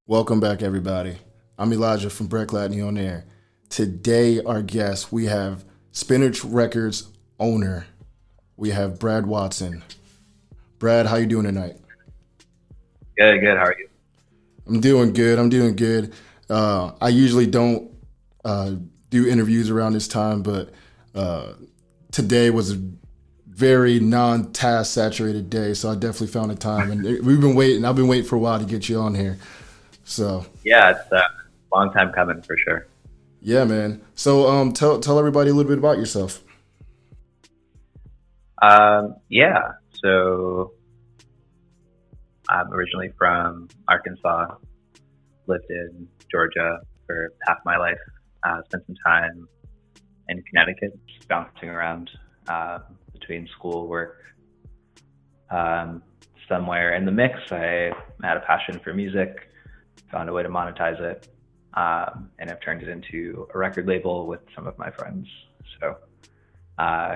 Welcome back, everybody. I'm Elijah from Breck Latney On Air. Today, our guest, we have Spinach Records owner. We have Brad Watson. Brad, how you doing tonight? Good, good. How are you? I'm doing good. I usually don't do interviews around this time, but uh, today was a very non-task saturated day, so I definitely found the time. And we've been waiting. I've been waiting for a while to get you on here. So Yeah, it's a long time coming for sure. yeah, man. So tell everybody a little bit about yourself. Yeah, so I'm originally from Arkansas, lived in Georgia for half my life, spent some time in Connecticut, bouncing around between school, work. Somewhere in the mix, I had a passion for music, found a way to monetize it, and I've turned it into a record label with some of my friends. So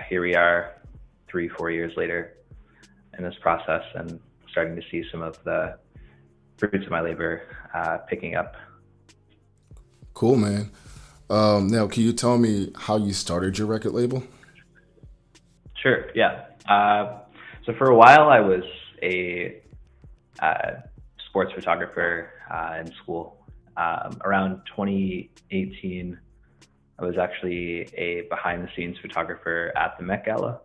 here we are 3-4 years later in this process and starting to see some of the fruits of my labor picking up. Cool, man. Now, can you tell me how you started your record label? Sure, yeah. So for a while I was a sports photographer in school. Around 2018, I was actually a behind-the-scenes photographer at the Met Gala,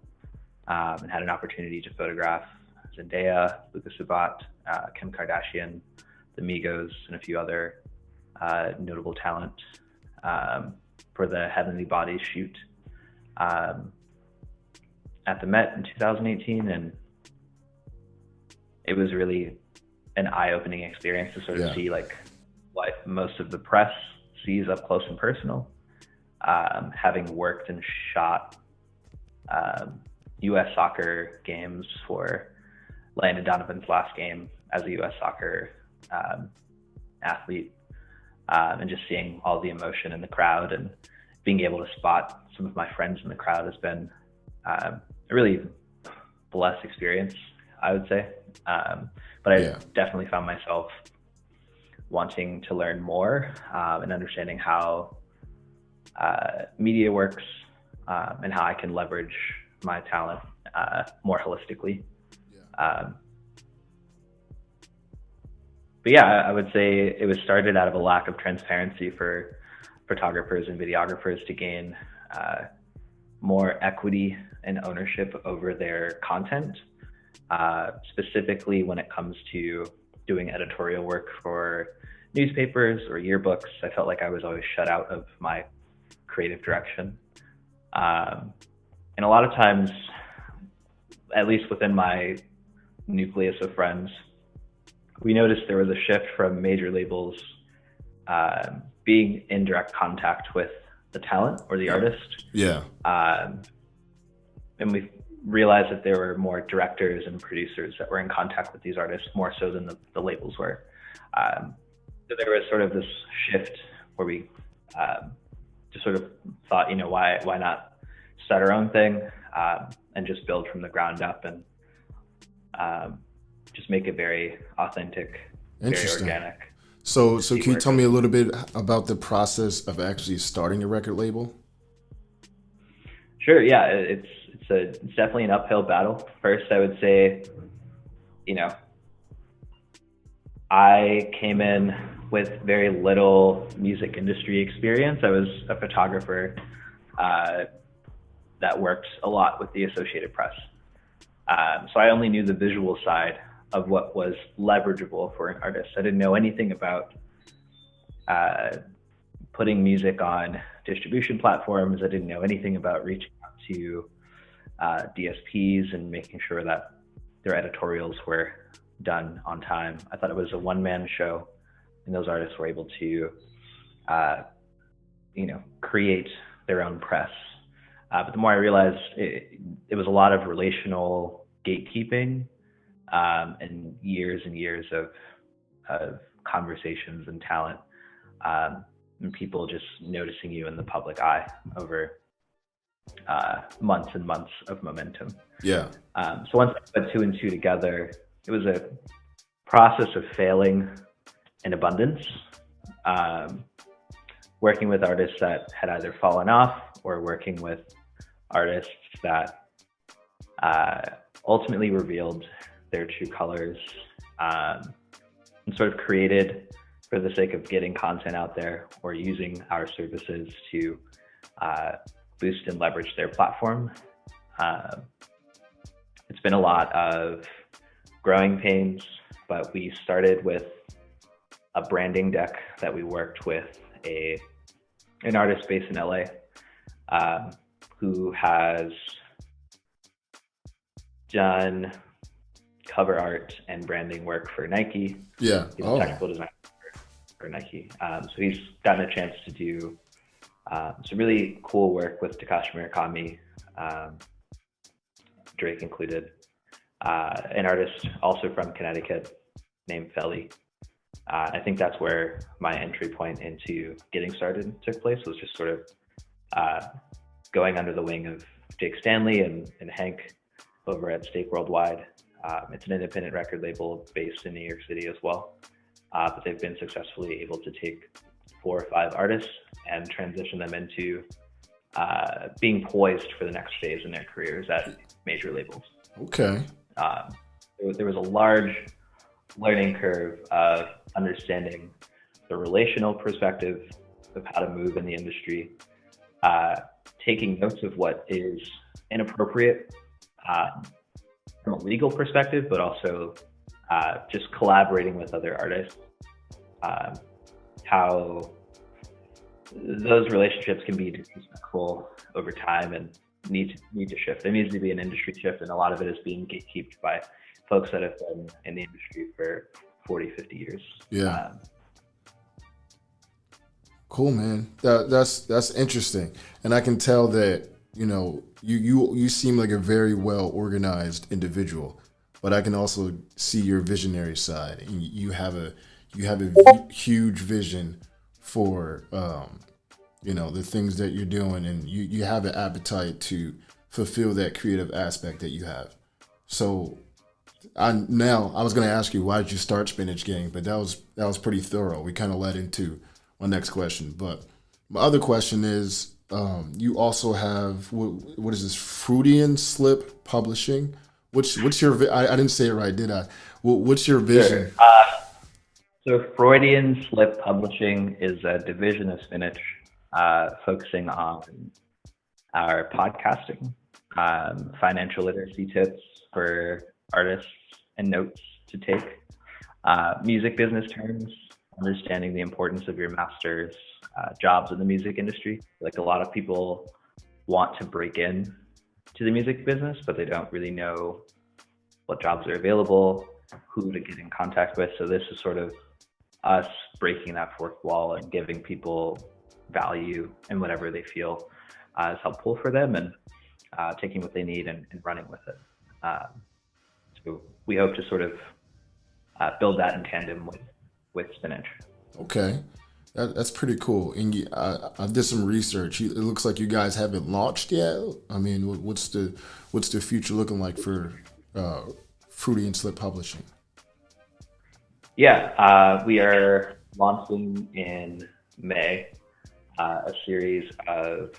and had an opportunity to photograph Zendaya, Lucas Sabat, Kim Kardashian, the Migos, and a few other notable talent for the Heavenly Bodies shoot at the Met in 2018, and it was really an eye-opening experience to sort of see like what most of the press sees up close and personal. Having worked and shot U.S. soccer games for Landon Donovan's last game as a U.S. soccer athlete, and just seeing all the emotion in the crowd and being able to spot some of my friends in the crowd has been a really blessed experience, I would say. But I definitely found myself wanting to learn more and understanding how media works and how I can leverage my talent more holistically. But yeah, I would say it was started out of a lack of transparency for photographers and videographers to gain more equity and ownership over their content, specifically when it comes to doing editorial work for newspapers or yearbooks. I felt like I was always shut out of my creative direction. And a lot of times, at least within my nucleus of friends, we noticed there was a shift from major labels being in direct contact with the talent or the artist. Yeah. And we realized that there were more directors and producers that were in contact with these artists more so than the labels were. So there was sort of this shift where we just sort of thought, why not start our own thing and just build from the ground up and just make it very authentic, very organic. So can you tell me a little bit about the process of actually starting a record label? Sure. Yeah, it's definitely an uphill battle. First, I would say, I came in with very little music industry experience. I was a photographer that worked a lot with the Associated Press. So I only knew the visual side of what was leverageable for an artist. I didn't know anything about putting music on distribution platforms. I didn't know anything about reaching out to DSPs and making sure that their editorials were done on time. I thought it was a one-man show, and those artists were able to, create their own press. But the more I realized, it was a lot of relational gatekeeping and years of conversations and talent, and people just noticing you in the public eye over months and months of momentum. Yeah. So once I put two and two together, it was a process of failing in abundance, working with artists that had either fallen off or working with artists that ultimately revealed their true colors, and sort of created for the sake of getting content out there or using our services to boost and leverage their platform. It's been a lot of growing pains, but we started with a branding deck that we worked with an artist based in LA who has done cover art and branding work for Nike. Yeah. He's a technical designer for Nike. So he's gotten a chance to do some really cool work with Takashi Murakami, Drake included, an artist also from Connecticut named Felly. I think that's where my entry point into getting started took place, was just sort of going under the wing of Jake Stanley and Hank over at Stake Worldwide. It's an independent record label based in New York City as well, but they've been successfully able to take 4 or 5 artists and transition them into being poised for the next phase in their careers at major labels. Okay. There was a large learning curve of understanding the relational perspective of how to move in the industry, taking notes of what is inappropriate from a legal perspective, but also just collaborating with other artists, how those relationships can be disrespectful over time and need to shift. There needs to be an industry shift, and a lot of it is being gatekept by folks that have been in the industry for 40, 50 years. Yeah. Cool, man. That's interesting. And I can tell that, you seem like a very well organized individual, but I can also see your visionary side, and you have a huge vision for the things that you're doing, and you have an appetite to fulfill that creative aspect that you have. So I was going to ask you, why did you start Spinach Gang? But that was pretty thorough. We kind of led into my next question. But my other question is, you also have, what is this, Freudian Slip Publishing? What's your, I didn't say it right, did I? What's your vision? Sure. So Freudian Slip Publishing is a division of Spinach, focusing on our podcasting, financial literacy tips for artists and notes to take, music business terms, understanding the importance of your master's jobs in the music industry. Like, a lot of people want to break in to the music business, but they don't really know what jobs are available, who to get in contact with. So this is sort of us breaking that fourth wall and giving people value in whatever they feel is helpful for them, and taking what they need and running with it. So we hope to sort of build that in tandem with Spinach. Okay, that's pretty cool. And I did some research. It looks like you guys haven't launched yet. I mean, what's the future looking like for Freudian Slip Publishing? Yeah, we are launching in May a series of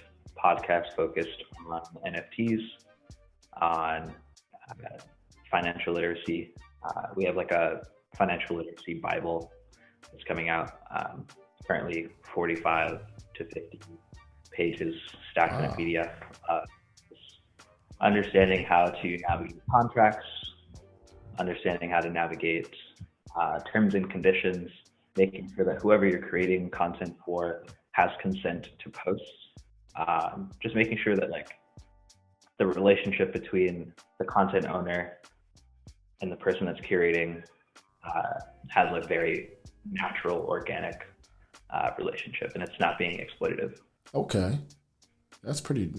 podcasts focused on NFTs, on financial literacy. We have like a financial literacy Bible that's coming out, currently 45 to 50 pages stacked in a PDF. Understanding how to navigate contracts, understanding how to navigate terms and conditions, making sure that whoever you're creating content for has consent to post. Just making sure that like the relationship between the content owner and the person that's curating has a very natural, organic relationship, and it's not being exploitative. Okay, that's pretty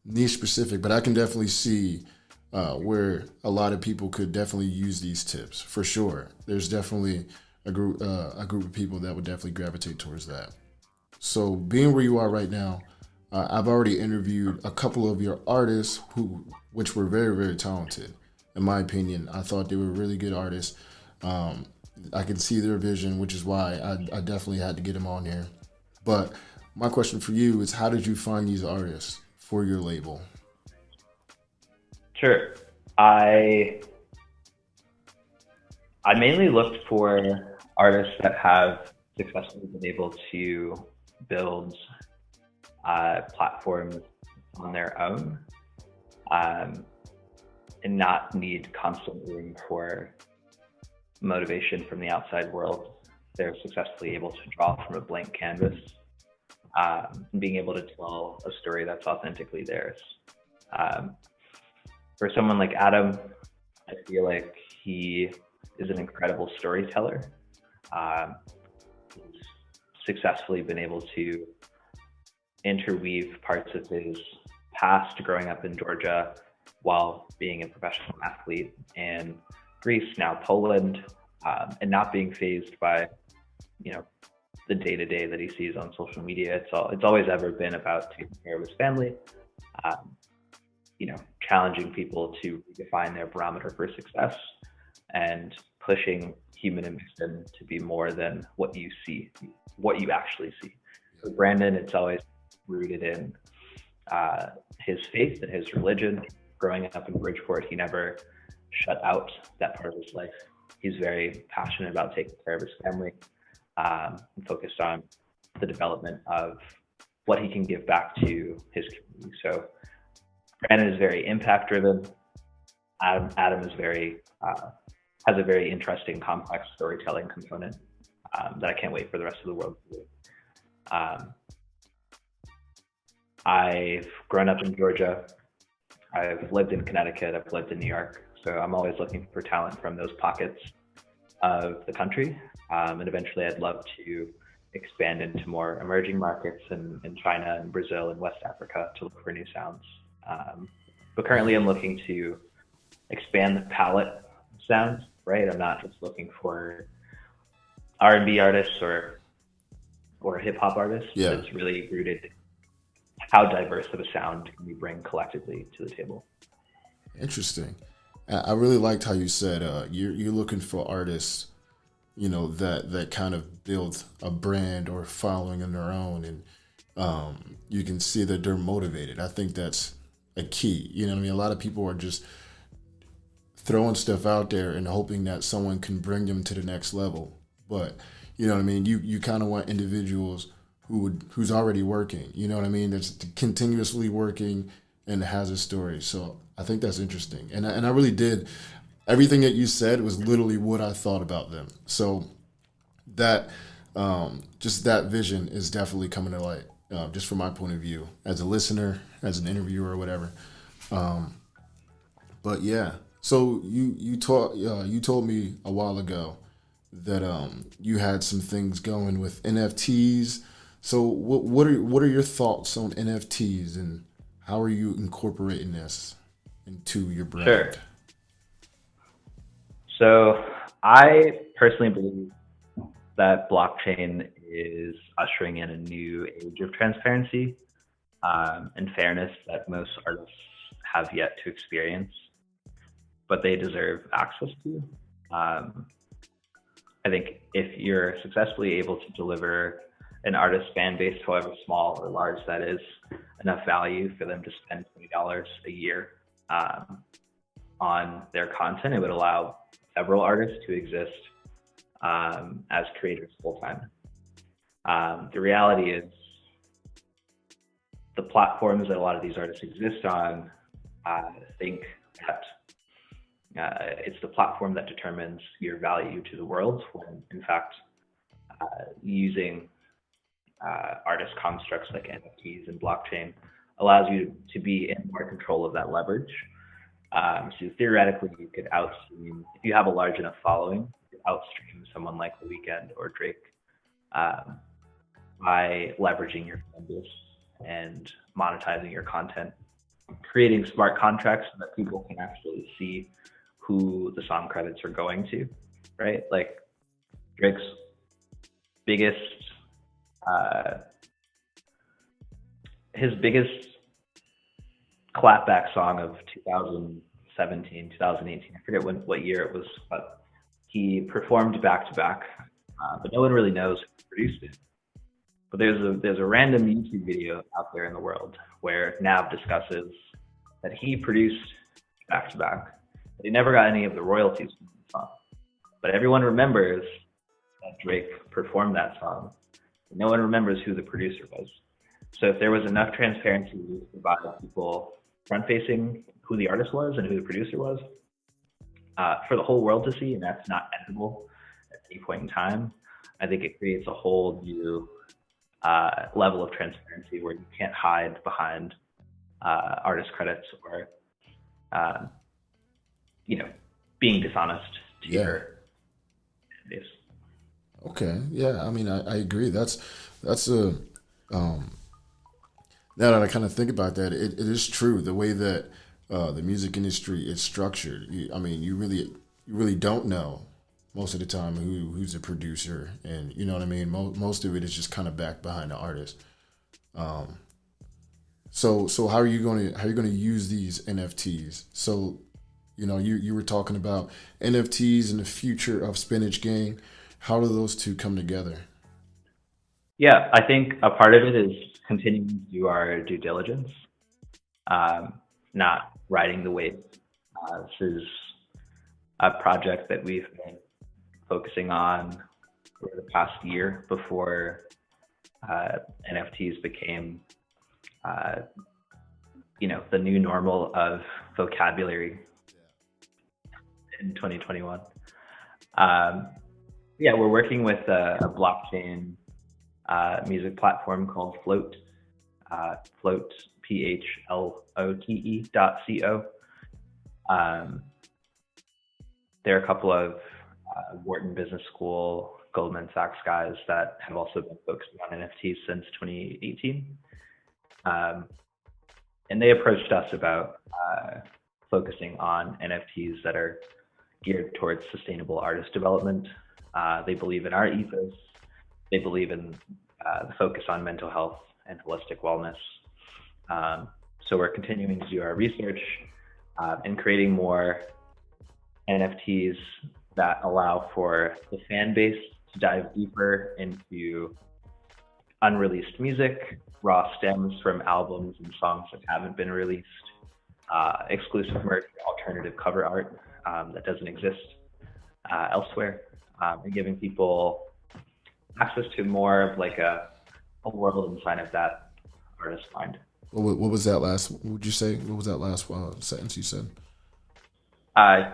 niche specific, but I can definitely see where a lot of people could definitely use these tips for sure. There's definitely a group of people that would definitely gravitate towards that. So being where you are right now, I've already interviewed a couple of your artists which were very, very talented. In my opinion, I thought they were really good artists. I can see their vision, which is why I definitely had to get them on here. But my question for you is, how did you find these artists for your label? Sure. I mainly looked for artists that have successfully been able to build platforms on their own, and not need constant room for motivation from the outside world. They're successfully able to draw from a blank canvas, and being able to tell a story that's authentically theirs. For someone like Adam, I feel like he is an incredible storyteller. He's successfully been able to interweave parts of his past growing up in Georgia while being a professional athlete in Greece, now Poland, and not being fazed by, the day-to-day that he sees on social media. It's always ever been about taking care of his family, challenging people to redefine their barometer for success and pushing human ambition to be more than what you actually see. For Brandon, it's always rooted in his faith and his religion. Growing up in Bridgeport, he never shut out that part of his life. He's very passionate about taking care of his family, and focused on the development of what he can give back to his community. So Brandon is very impact driven. Adam is has a very interesting, complex storytelling component that I can't wait for the rest of the world to do. I've grown up in Georgia. I've lived in Connecticut. I've lived in New York. So I'm always looking for talent from those pockets of the country. And eventually I'd love to expand into more emerging markets in China and Brazil and West Africa to look for new sounds. But currently I'm looking to expand the palette of sounds, right? I'm not just looking for R&B artists or hip hop artists. Yeah. It's really rooted in how diverse of a sound can we bring collectively to the table. Interesting. I really liked how you said you're looking for artists, that kind of build a brand or following on their own, and you can see that they're motivated. I think that's a key. You know what I mean? A lot of people are just throwing stuff out there and hoping that someone can bring them to the next level. But you know what I mean? You kind of want individuals who's already working. You know what I mean? That's continuously working and has a story. So I think that's interesting. And I really did. Everything that you said was literally what I thought about them. So that just that vision is definitely coming to light, just from my point of view as a listener, as an interviewer, or whatever. But yeah, so you told me a while ago that you had some things going with NFTs. So what are your thoughts on NFTs, and how are you incorporating this into your brand? Sure. So I personally believe that blockchain is ushering in a new age of transparency and fairness that most artists have yet to experience, but they deserve access to. I think if you're successfully able to deliver an artist fan base, however small or large that is, enough value for them to spend $20 a year on their content, it would allow several artists to exist as creators full time. The reality is the platforms that a lot of these artists exist on think that it's the platform that determines your value to the world, when in fact using artist constructs like NFTs and blockchain allows you to be in more control of that leverage. So theoretically, you could outstream, if you have a large enough following, you could outstream someone like The Weeknd or Drake by leveraging your fan base and monetizing your content, creating smart contracts so that people can actually see who the song credits are going to, right? Like Drake's biggest clapback song of 2017, 2018. I forget what year it was, but he performed back to back, but no one really knows who produced it. But there's a random YouTube video out there in the world where Nav discusses that he produced back to back, but he never got any of the royalties from the song. But everyone remembers that Drake performed that song. No one remembers who the producer was. So if there was enough transparency to provide people front-facing who the artist was and who the producer was, for the whole world to see, and that's not editable at any point in time, I think it creates a whole new level of transparency where you can't hide behind artist credits or, being dishonest to your base. Okay. Yeah. I mean, I agree. That's a, now that I kind of think about that, it is true. The way that the music industry is structured, you really don't know most of the time who's a producer, and you know what I mean. Most of it is just kind of back behind the artist. So how are you going to use these NFTs? So, you were talking about NFTs and the future of Spinach Gang. How do those two come together? Yeah, I think a part of it is continuing to do our due diligence, not riding the wave. This is a project that we've been focusing on for the past year before NFTs became, the new normal of vocabulary in 2021. We're working with a blockchain music platform called Float, PHLOTE.co. There are a couple of Wharton Business School, Goldman Sachs guys that have also been focusing on NFTs since 2018. And they approached us about focusing on NFTs that are geared towards sustainable artist development. They believe in our ethos. They believe in the focus on mental health and holistic wellness. So we're continuing to do our research and creating more NFTs that allow for the fan base to dive deeper into unreleased music, raw stems from albums and songs that haven't been released, exclusive merch, alternative cover art that doesn't exist elsewhere, and giving people access to more of like a world inside of that artist's mind. What was that last? What would you say? What was that last sentence you said?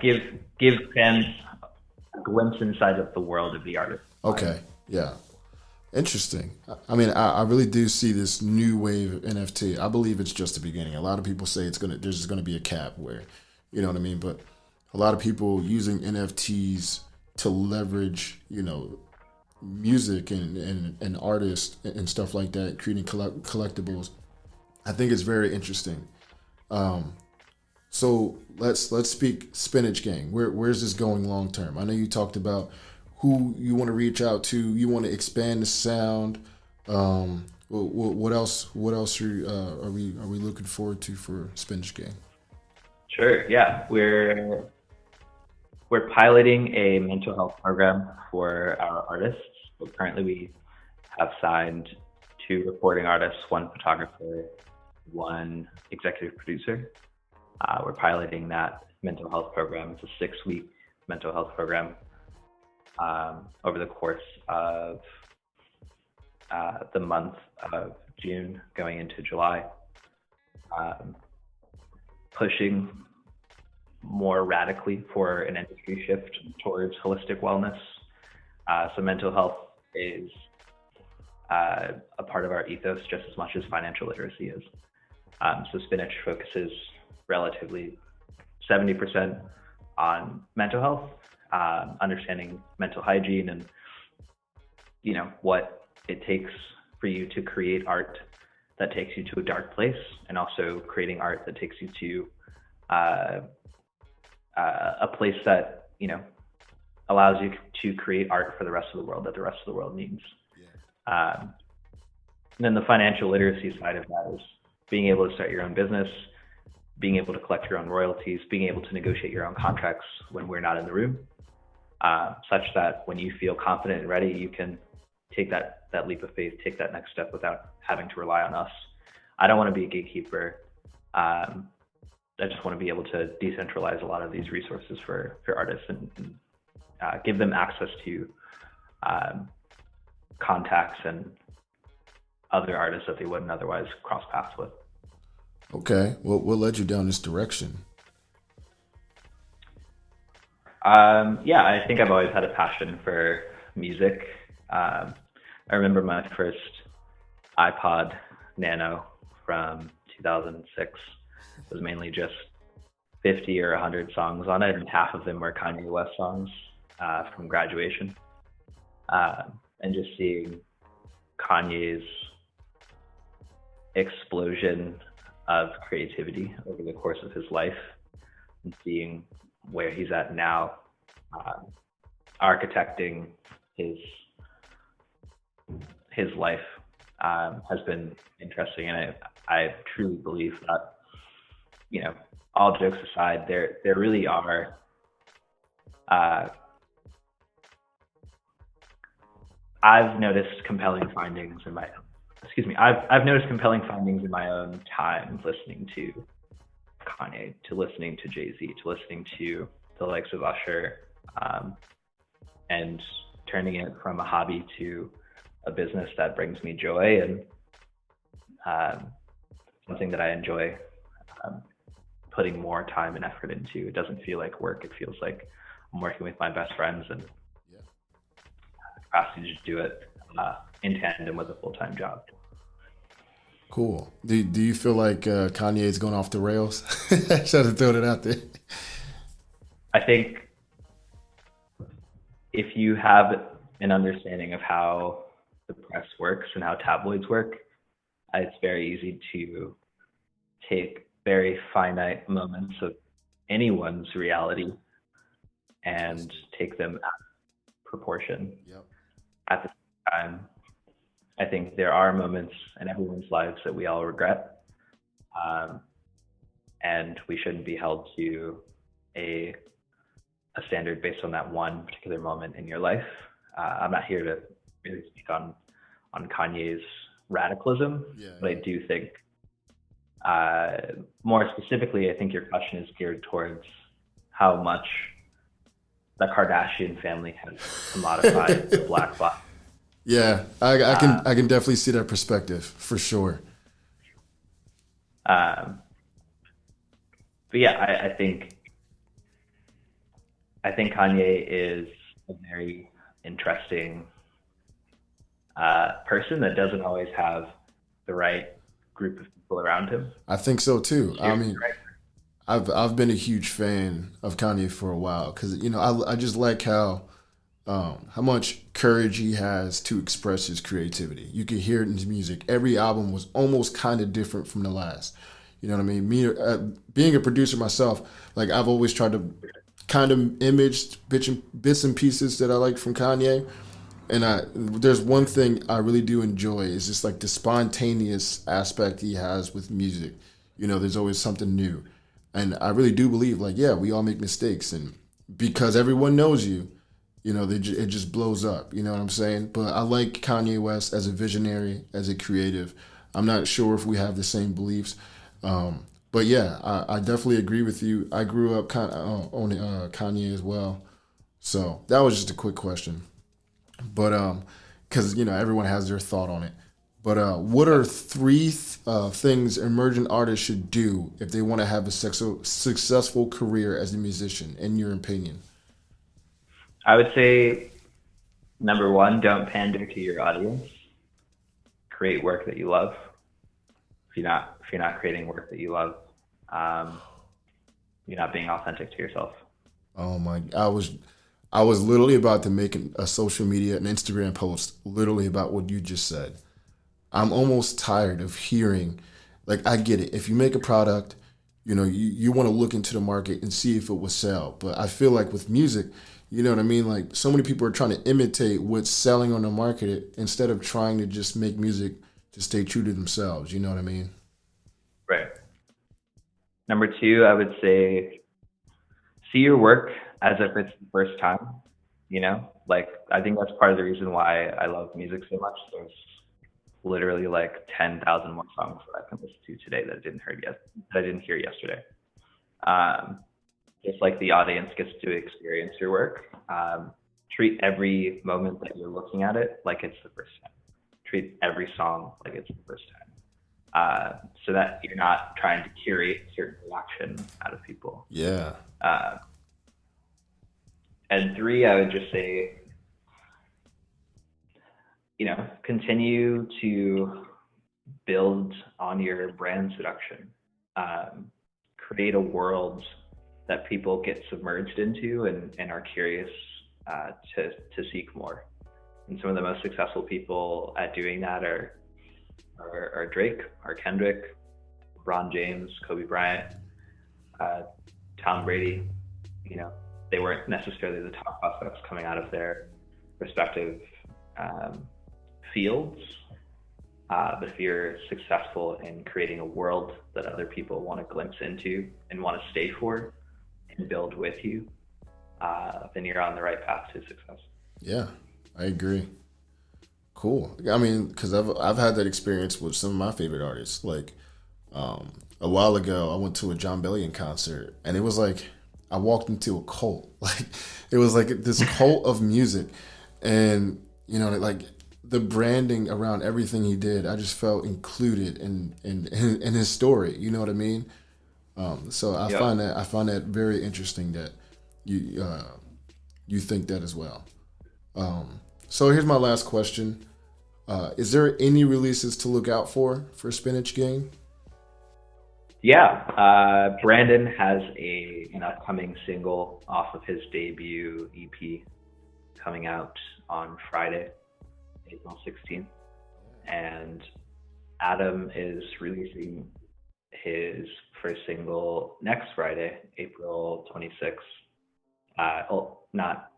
Give fans a glimpse inside of the world of the artist. Okay, yeah, interesting. I mean, I really do see this new wave of NFT. I believe it's just the beginning. A lot of people say there's gonna be a cap where, you know what I mean. But a lot of people using NFTs to leverage, music and artists and stuff like that, creating collectibles. I think it's very interesting. So let's speak Spinach Gang. Where's this going long term? I know you talked about who you want to reach out to. You want to expand the sound. What else? What else are we looking forward to for Spinach Gang? Sure. Yeah, we're piloting a mental health program for our artists. So currently, we have signed 2 recording artists, 1 photographer, 1 executive producer. We're piloting that mental health program. It's a 6-week mental health program over the course of the month of June going into July, pushing more radically for an industry shift towards holistic wellness. So mental health is a part of our ethos just as much as financial literacy is. So Spinach focuses relatively 70% on mental health, understanding mental hygiene and, what it takes for you to create art that takes you to a dark place, and also creating art that takes you to a place that, allows you to create art for the rest of the world that the rest of the world needs. Yeah. And then the financial literacy side of that is being able to start your own business, being able to collect your own royalties, being able to negotiate your own contracts when we're not in the room, such that when you feel confident and ready, you can take that leap of faith, take that next step without having to rely on us. I don't want to be a gatekeeper. I just want to be able to decentralize a lot of these resources for artists and give them access to contacts and other artists that they wouldn't otherwise cross paths with. Okay, well, what led you down this direction? Yeah, I think I've always had a passion for music. I remember my first iPod Nano from 2006 was mainly just 50 or 100 songs on it, and half of them were Kanye West songs from graduation. And just seeing Kanye's explosion of creativity over the course of his life and seeing where he's at now, architecting his life has been interesting. And I truly believe that, you know, all jokes aside, there really are I've noticed compelling findings in my I've noticed compelling findings in my own time listening to Kanye, to listening to Jay-Z, to listening to the likes of Usher, and turning it from a hobby to a business that brings me joy and something that I enjoy putting more time and effort into. It doesn't feel like work. It feels like I'm working with my best friends and the capacity to just do it in tandem with a full-time job. Cool. Do you feel like Kanye's going off the rails? Should have thrown it out there. I think if you have an understanding of how the press works and how tabloids work, it's very easy to take very finite moments of anyone's reality and take them out of proportion. Yep. At the same time, I think there are moments in everyone's lives that we all regret, and we shouldn't be held to a standard based on that one particular moment in your life. I'm not here to really speak on Kanye's radicalism, but I do think, more specifically, I think your question is geared towards how much the Kardashian family has commodified the black box. Yeah, I can definitely see that perspective for sure. But yeah, I think Kanye is a very interesting person that doesn't always have the right group of people around him. I think so too. I mean, I've been a huge fan of Kanye for a while because, you know, I just like how much courage he has to express his creativity. You can hear it in his music. Every album was almost kind of different from the last. You know what I mean? Me, being a producer myself, like I've always tried to kind of image bits and pieces that I like from Kanye. And there's one thing I really do enjoy is just like the spontaneous aspect he has with music. You know, there's always something new. And I really do believe, like, yeah, we all make mistakes. And because everyone knows you, you know, it just blows up. You know what I'm saying? But I like Kanye West as a visionary, as a creative. I'm not sure if we have the same beliefs. But yeah, I definitely agree with you. I grew up kind of on Kanye as well. So that was just a quick question. But because, you know, everyone has their thought on it. But what are three things emerging artists should do if they want to have a successful career as a musician, in your opinion? I would say, number one, don't pander to your audience. Create work that you love. If you're not creating work that you love, you're not being authentic to yourself. Oh my! I was literally about to make a social media, an Instagram post, literally about what you just said. I'm almost tired of hearing, like, I get it. If you make a product, you know, you want to look into the market and see if it will sell. But I feel like with music, you know what I mean? Like, so many people are trying to imitate what's selling on the market instead of trying to just make music to stay true to themselves. You know what I mean? Right. Number two, I would say, see your work as if it's the first time. you know, like I think that's part of the reason why I love music so much. There's literally like 10,000 more songs that I can listen to today that I didn't hear yesterday. Um, just like the audience gets to experience your work. Treat every moment that you're looking at it like it's the first time. Treat every song like it's the first time. So that you're not trying to curate a certain reaction out of people. Yeah. And three, I would just say, continue to build on your brand seduction. Create a world that people get submerged into and are curious to seek more. And some of the most successful people at doing that are Drake, are Kendrick, LeBron James, Kobe Bryant, Tom Brady. They weren't necessarily the top prospects coming out of their respective fields. But if you're successful in creating a world that other people want to glimpse into and want to stay for and build with you, then you're on the right path to success. Yeah, I agree. Cool. I mean, because I've had that experience with some of my favorite artists. Like a while ago, I went to a John Bellion concert, and it was like I walked into a cult. Like it was like this cult of music, and like the branding around everything he did, I just felt included in his story. You know what I mean? So I find that very interesting that you think that as well. So here's my last question. Is there any releases to look out for Spinach Gang? Yeah, Brandon has an upcoming single off of his debut EP coming out on Friday, April 16th. And Adam is releasing his first single next Friday, April 26th. Not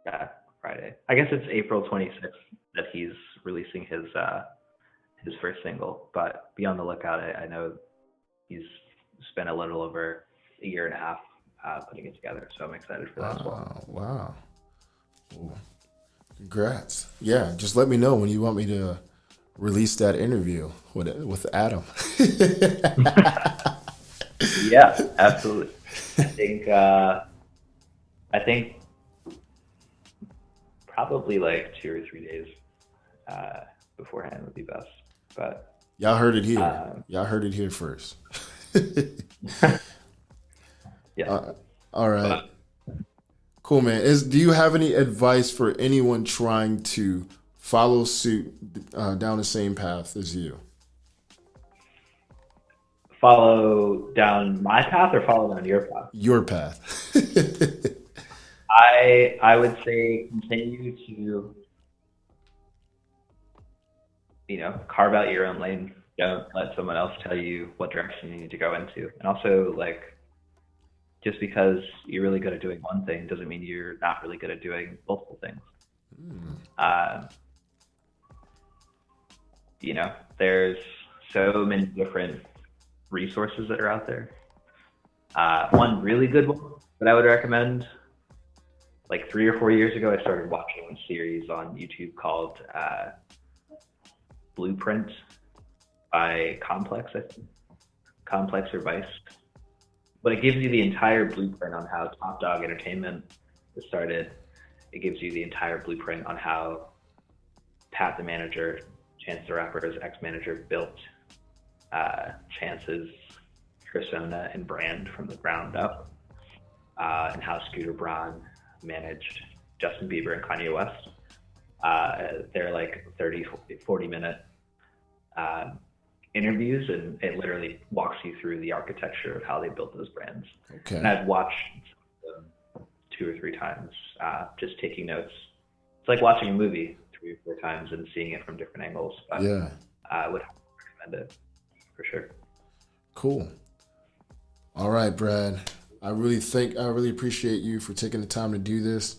that Friday. I guess it's April 26th that he's releasing his first single. But be on the lookout. I know he's spent a little over a year and a half putting it together. So I'm excited for that as well. Wow. Cool. Congrats. Yeah, just let me know when you want me to release that interview with Adam. Yeah, absolutely. I think probably like 2 or 3 days beforehand would be best. But y'all heard it here. Y'all heard it here first. Yeah. All right. Cool, man. Do you have any advice for anyone trying to follow suit down the same path as you? Follow down my path or follow down your path? Your path. I would say continue to, carve out your own lane. Don't let someone else tell you what direction you need to go into. And also, just because you're really good at doing one thing doesn't mean you're not really good at doing multiple things. There's so many different resources that are out there. One really good one that I would recommend, like 3 or 4 years ago, I started watching a series on YouTube called Blueprint by Complex, I think. Complex or Vice. But it gives you the entire blueprint on how Top Dog Entertainment was started. It gives you the entire blueprint on how Pat the Manager, Chance the Rapper's ex-manager, built Chance's persona and brand from the ground up, and how Scooter Braun managed Justin Bieber and Kanye West. They're like 30, 40-minute interviews, and it literally walks you through the architecture of how they built those brands. Okay. And I've watched them 2 or 3 times, just taking notes. It's like watching a movie 3 or 4 times and seeing it from different angles. But yeah, I would recommend it for sure. Cool. All right, Brad. I really appreciate you for taking the time to do this.